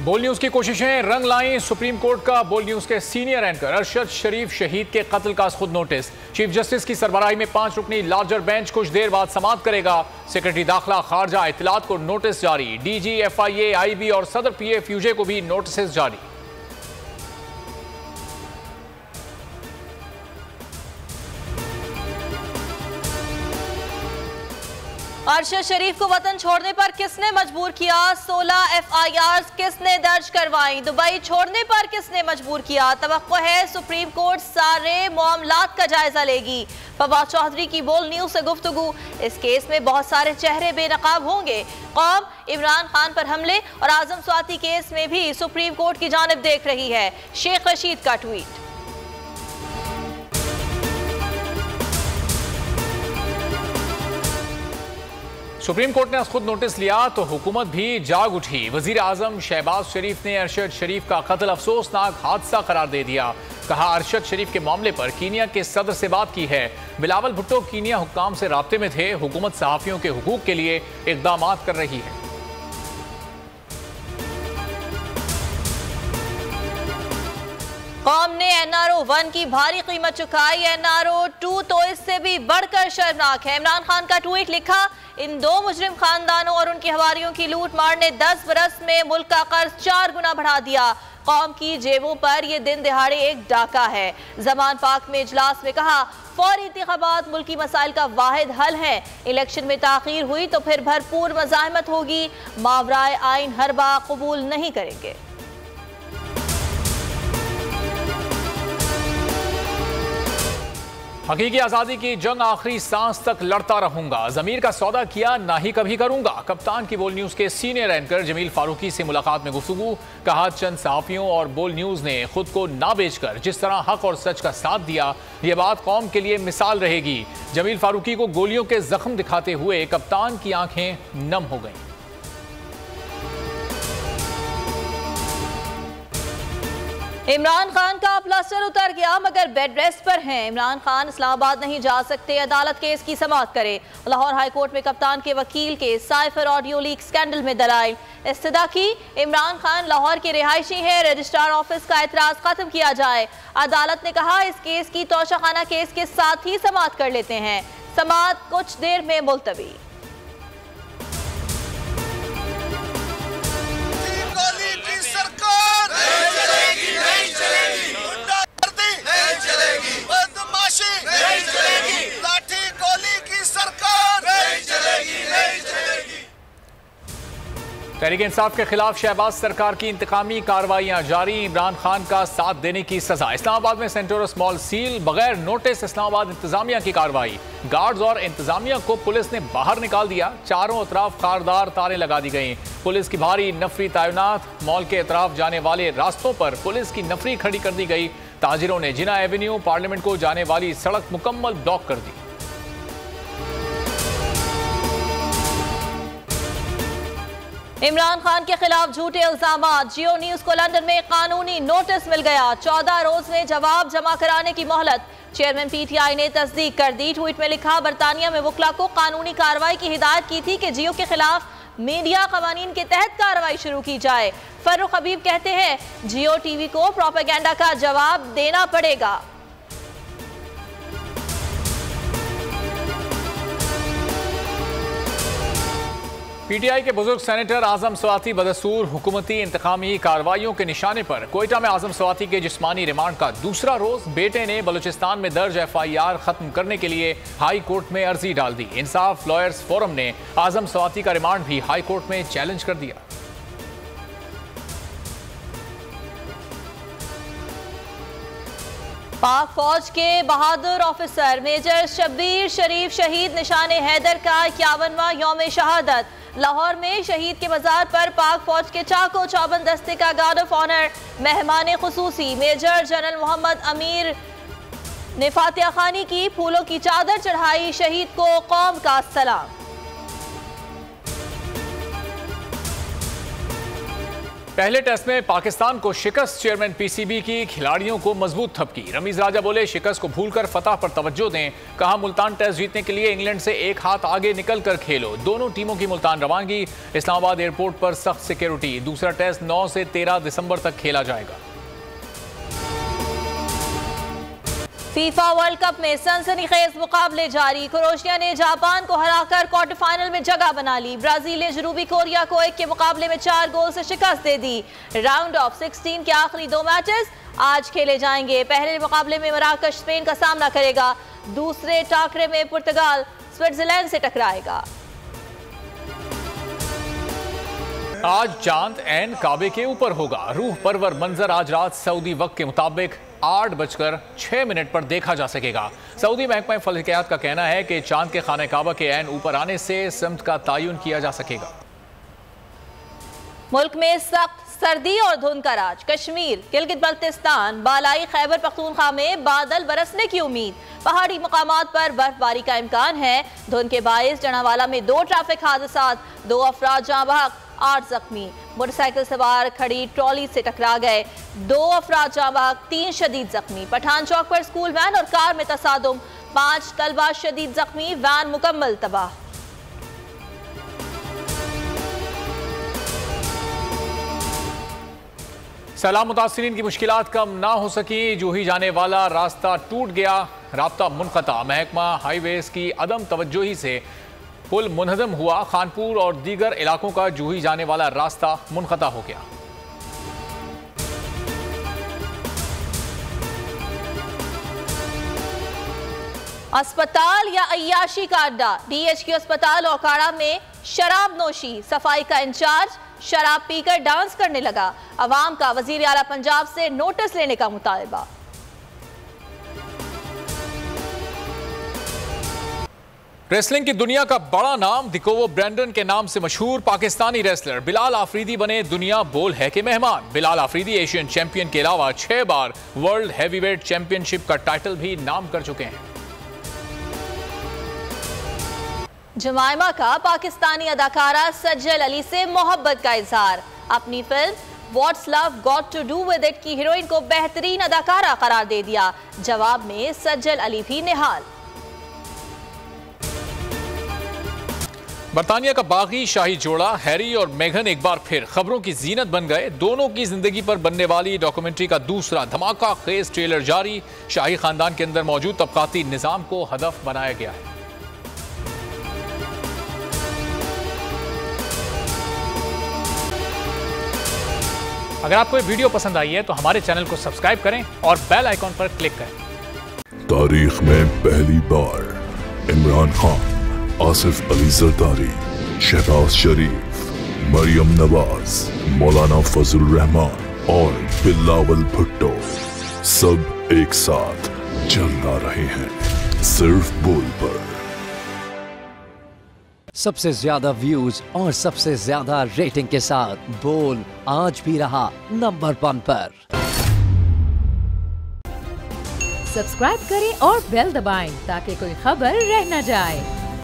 बोल न्यूज की कोशिशें रंग लाईं। सुप्रीम कोर्ट का बोल न्यूज के सीनियर एंकर अरशद शरीफ शहीद के कत्ल का खुद नोटिस। चीफ जस्टिस की सरबराही में 5 रुकनी लार्जर बेंच कुछ देर बाद समाप्त करेगा। सेक्रेटरी दाखिला खारजा इत्तलात को नोटिस जारी। डीजी, FIA, IB और सदर PFUJ को भी नोटिस जारी। अरशद शरीफ को वतन छोड़ने पर किसने मजबूर किया? 16 FIRs किसने दर्ज करवाई? दुबई छोड़ने पर किसने मजबूर किया? तवक्को है सुप्रीम कोर्ट सारे मामलात का जायजा लेगी। फवाद चौधरी की बोल न्यूज से गुफ्तगू। इस केस में बहुत सारे चेहरे बेनकाब होंगे। कौम इमरान खान पर हमले और आजम स्वाति केस में भी सुप्रीम कोर्ट की जानिब देख रही है। शेख रशीद का ट्वीट। सुप्रीम कोर्ट ने खुद नोटिस लिया तो हुकूमत भी जाग उठी। वजीर आजम शहबाज शरीफ ने अरशद शरीफ का कत्ल अफसोसनाक हादसा करार दे दिया। कहा, अरशद शरीफ के मामले पर कीनिया के सदर से बात की है। बिलावल भुट्टो कीनिया हुक्काम से राब्ते में थे। हुकूमत सहाफियों के हुकूक के लिए इकदाम कर रही है। कौम ने NRO 1 की भारी कीमत चुकाई। NRO 2 तो इससे भी बढ़कर शर्मनाक है। इमरान खान का ट्वीट लिखा, इन 2 मुजरिम खानदानों और उनकी हवारियों की लूट मार ने 10 बरस में मुल्क का कर्ज 4 गुना बढ़ा दिया। कौम की जेबों पर यह दिन दिहाड़े एक डाका है। जमान पाक में इजलास में कहा, फौरी इंतखाबात मुल्की मसाइल का वाहिद हल है। इलेक्शन में ताखीर हुई तो फिर भरपूर मज़ाहमत होगी। मावराए आइन हरबा कबूल नहीं करेंगे। हकीकी आज़ादी की जंग आखिरी सांस तक लड़ता रहूंगा। ज़मीर का सौदा किया ना ही कभी करूंगा। कप्तान की बोल न्यूज़ के सीनियर एंकर जमील फारूकी से मुलाकात में गुफ्तगू। कहा, चंद सहाफ़ियों और बोल न्यूज़ ने खुद को ना बेचकर जिस तरह हक और सच का साथ दिया, यह बात कौम के लिए मिसाल रहेगी। जमील फारूकी को गोलियों के जख्म दिखाते हुए कप्तान की आंखें नम हो गईं। इमरान खान का प्लास्टर उतर गया मगर बेड रेस्ट पर हैं। इमरान खान इस्लामाबाद नहीं जा सकते। अदालत केस की समाअत करे। लाहौर हाई कोर्ट में कप्तान के वकील के साइफर ऑडियो लीक स्कैंडल में दलाइल। इस्तदा की, इमरान खान लाहौर के रिहायशी हैं। रजिस्ट्रार ऑफिस का एतराज खत्म किया जाए। अदालत ने कहा, इस केस की तोशाखाना केस के साथ ही समाअत कर लेते हैं। समाअत कुछ देर में मुलतवी। तहरीक इंसाफ के खिलाफ शहबाज सरकार की इंतकामी कार्रवाइयां जारी। इमरान खान का साथ देने की सजा। इस्लामाबाद में सेंटोरस मॉल सील, बगैर नोटिस इस्लामाबाद इंतजामिया की कार्रवाई। गार्ड्स और इंतजामिया को पुलिस ने बाहर निकाल दिया। चारों अतराफ खारदार तारें लगा दी गई। पुलिस की भारी नफरी तैनात। मॉल के अतराफ जाने वाले रास्तों पर पुलिस की नफरी खड़ी कर दी गई। ताजिरों ने जिना एवेन्यू पार्लियामेंट को जाने वाली सड़क मुकम्मल ब्लॉक कर दी। इमरान खान के खिलाफ झूठे इल्जामात। जियो न्यूज को लंदन में कानूनी नोटिस मिल गया। 14 रोज में जवाब जमा कराने की मोहलत। चेयरमैन PTI ने तस्दीक कर दी। ट्वीट में लिखा, बरतानिया में वकला को कानूनी कार्रवाई की हिदायत की थी कि जियो के खिलाफ मीडिया कवानीन के तहत कार्रवाई शुरू की जाए। फर्रुख हबीब कहते हैं, जियो TV को प्रोपेगेंडा का जवाब देना पड़ेगा। PTI के बुजुर्ग सेनेटर आजम स्वाति बदसूर हुकूमती इंतकामी कार्रवाइयों के निशाने पर कोयटा में आजम स्वाति के जिस्मानी रिमांड का दूसरा रोज। बेटे ने बलूचिस्तान में दर्ज FIR खत्म करने के लिए हाई कोर्ट में अर्जी डाल दी। इंसाफ लॉयर्स फोरम ने आजम स्वाति का रिमांड भी हाई कोर्ट में चैलेंज कर दिया। पाक फौज के बहादुर ऑफिसर मेजर शब्बीर शरीफ शहीद निशाने हैदर का 51वां यौम शहादत। लाहौर में शहीद के मज़ार पर पाक फौज के चाको चौबंद दस्ते का गार्ड ऑफ ऑनर। मेहमान खुसूसी मेजर जनरल मोहम्मद अमीर ने फातिहा खानी की, फूलों की चादर चढ़ाई। शहीद को कौम का सलाम। पहले टेस्ट में पाकिस्तान को शिकस्त, चेयरमैन पीसीबी की खिलाड़ियों को मजबूत थपकी। रमीज राजा बोले शिकस्त को भूलकर फतह पर तवज्जो दें। कहा मुल्तान टेस्ट जीतने के लिए इंग्लैंड से एक हाथ आगे निकल कर खेलो। दोनों टीमों की मुल्तान रवानगी। इस्लामाबाद एयरपोर्ट पर सख्त सिक्योरिटी। दूसरा टेस्ट 9 से 13 दिसंबर तक खेला जाएगा। फीफा वर्ल्ड कप में सनसनीखेज मुकाबले जारी। क्रोएशिया ने जापान को हराकर क्वार्टर फाइनल में जगह बना ली। ब्राजील ने जनूबी कोरिया को 1 के मुकाबले में 4 गोल से शिकस्त दे दी। राउंड ऑफ 16 के आखिरी 2 मैचेस आज खेले जाएंगे। पहले मुकाबले में मराकश स्पेन का सामना करेगा। दूसरे टाकरे में पुर्तगाल स्विट्जरलैंड से टकराएगा। आज चांद ऐन काबे के ऊपर होगा। रूह परवर मंजर आज रात सऊदी वक्त के मुताबिक 8:06 पर देखा जा सकेगा। सऊदी महकमा फलकियात का कहना है कि चांद के खाने काबा के ऐन ऊपर आने से सिमत का तयन किया जा सकेगा। मुल्क में सख्त सर्दी और धुंध का राज। कश्मीर, गिलगित बल्तिस्तान, बालाई खैबर पख्तूनख्वा में बादल बरसने की उम्मीद। पहाड़ी मकामात पर बर्फबारी का इम्कान है। धुंध के बायस जनावाला में 2 ट्रैफिक हादसा, 2 अफराद जाँ बहक, 8 जख्मी। मोटरसाइकिल सवार खड़ी ट्रॉली से टकरा गए, 2 अफराद जाँ बहक, 3 शदीद जख्मी। पठान चौक पर स्कूल वैन और कार में तसादुम, 5 तलबा शदीद जख्मी, वैन मुकम्मल तबाह। सैलाब मुतासिरीन की मुश्किलात कम ना हो सकी। जूही जाने वाला रास्ता टूट गया, राब्ता मुनक़ता। महकमा हाईवेज की अदम तवज्जोही से पुल मुनहदम हुआ। खानपुर और दीगर इलाकों का जूही जाने वाला रास्ता मुनक़ता हो गया। अस्पताल या अय्याशी का अड्डा। डीएचक्यू अस्पताल ओकाड़ा में शराब नोशी। सफाई का इंचार्ज शराब पीकर डांस करने लगा। अवाम का वजीर आला पंजाब से नोटिस लेने का मुतालबा। रेसलिंग की दुनिया का बड़ा नाम दिकोवो ब्रैंडन के नाम से मशहूर पाकिस्तानी रेसलर बिलाल आफरीदी बने दुनिया बोल है के मेहमान। बिलाल आफरीदी एशियन चैंपियन के अलावा 6 बार वर्ल्ड हैवीवेट चैंपियनशिप का टाइटल भी नाम कर चुके हैं। जमाइमा का पाकिस्तानी अदाकारा सज्जल अली से मोहब्बत का इजहार। अपनी film what's love got to do with it की हीरोइन को बेहतरीन अदाकारा करार दे दिया। जवाब में सज्जल अली भी निहाल। बरतानिया का बागी शाही जोड़ा हैरी और मेघन एक बार फिर खबरों की जीनत बन गए। दोनों की जिंदगी पर बनने वाली डॉक्यूमेंट्री का दूसरा धमाका खेज ट्रेलर जारी। शाही खानदान के अंदर मौजूद तबकाती निजाम को हदफ बनाया गया है। अगर आपको ये वीडियो पसंद आई है तो हमारे चैनल को सब्सक्राइब करें और बेल आइकॉन पर क्लिक करें। तारीख में पहली बार इमरान खान, आसिफ अली जरदारी, शहबाज शरीफ, मरियम नवाज, मौलाना फजल रहमान और बिलावल भुट्टो सब एक साथ चल रहे हैं सिर्फ बोल पर। सबसे ज्यादा व्यूज और सबसे ज्यादा रेटिंग के साथ बोल आज भी रहा नंबर 1 पर। सब्सक्राइब करें और बेल दबाएं ताकि कोई खबर रह न जाए।